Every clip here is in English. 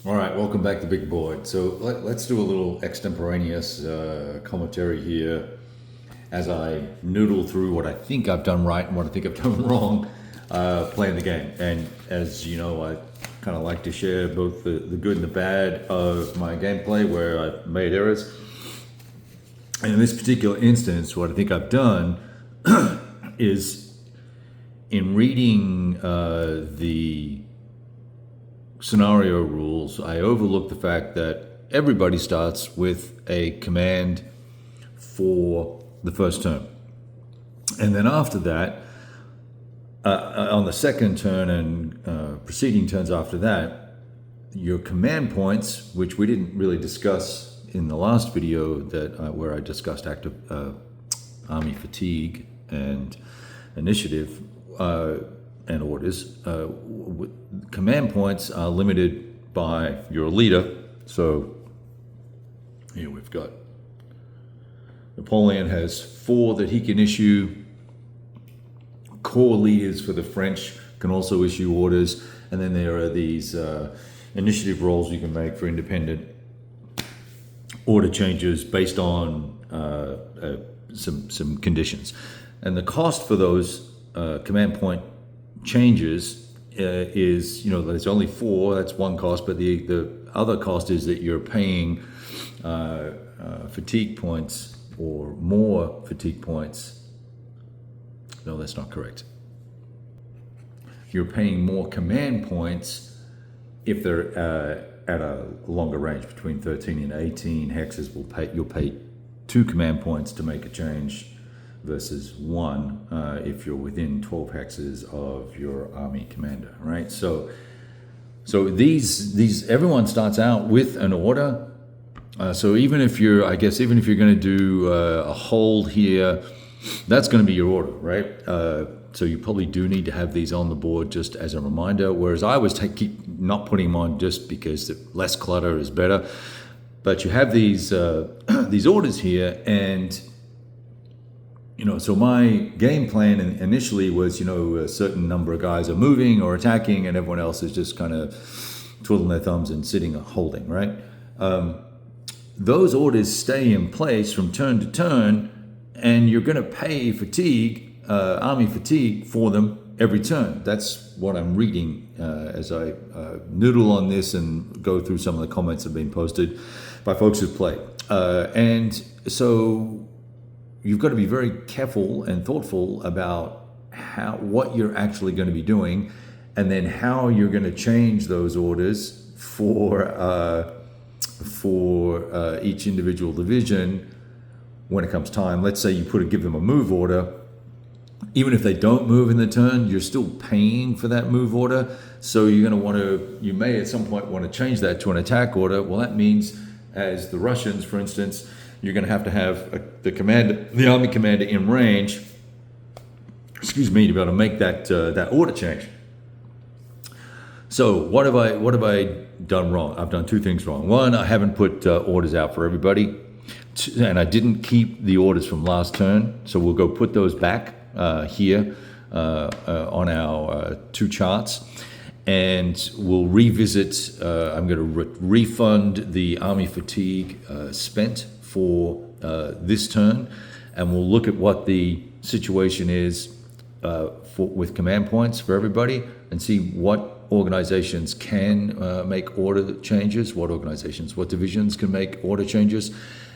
All right, welcome back to Big Board. So let's do a little extemporaneous commentary here as I noodle through what I think I've done right and what I think I've done wrong playing the game. And as you know, I kind of like to share both the good and the bad of my gameplay where I've made errors. And in this particular instance, what I think I've done is in reading the scenario rules, I overlooked the fact that everybody starts with a command for the first turn. And then after that, on the second turn and preceding turns after that, your command points, which we didn't really discuss in the last video that where I discussed active army fatigue and initiative and orders, command points are limited by your leader. So here we've got Napoleon has 4 that he can issue. Corps leaders for the French can also issue orders, and then there are these initiative rolls you can make for independent order changes based on some conditions. And the cost for those command point changes is, there's only 4, that's one cost, but the other cost is that you're paying fatigue points or more fatigue points. No, that's not correct. You're paying more command points if they're at a longer range, between 13 and 18 hexes. You'll pay 2 command points to make a change versus 1 if you're within 12 hexes of your army commander, right? So these everyone starts out with an order. So even if you're going to do a hold here, that's going to be your order, right? So you probably do need to have these on the board just as a reminder. Whereas I always keep not putting them on just because less clutter is better. But you have these these orders here, and so my game plan initially was, a certain number of guys are moving or attacking, and everyone else is just kind of twiddling their thumbs and sitting or holding, right? Those orders stay in place from turn to turn, and you're going to pay fatigue, army fatigue, for them every turn. That's what I'm reading as I noodle on this and go through some of the comments that have been posted by folks who've played. And so you've got to be very careful and thoughtful about what you're actually going to be doing, and then how you're going to change those orders for each individual division when it comes time. Let's say you give them a move order. Even if they don't move in the turn, you're still paying for that move order. So you may at some point want to change that to an attack order. Well, that means, as the Russians, for instance, you're going to have the army commander in range, to be able to make that order change. So what have I done wrong? I've done 2 things wrong. One, I haven't put orders out for everybody, and I didn't keep the orders from last turn. So we'll go put those back here on our 2 charts, and we'll revisit. I'm going to refund the army fatigue spent for this turn, and we'll look at what the situation is with command points for everybody, and see what organizations can make order changes, what divisions can make order changes,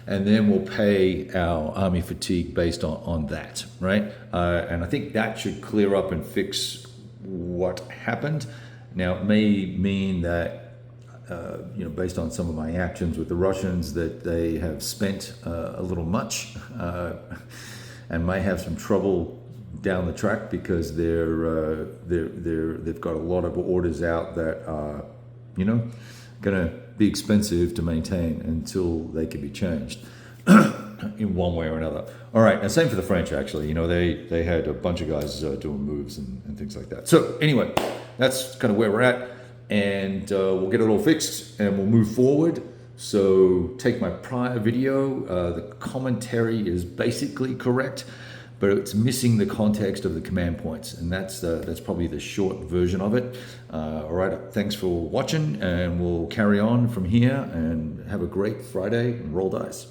and then we'll pay our army fatigue based on that, right? And I think that should clear up and fix what happened. Now, it may mean that, based on some of my actions with the Russians, that they have spent a little much and may have some trouble down the track because they've got a lot of orders out that are, going to be expensive to maintain until they can be changed in one way or another. All right, and same for the French, actually. They had a bunch of guys doing moves and things like that. So anyway, that's kind of where we're at, and we'll get it all fixed and we'll move forward. So take my prior video. The commentary is basically correct, but it's missing the context of the command points, and that's probably the short version of it. All right, thanks for watching, and we'll carry on from here, and have a great Friday and roll dice.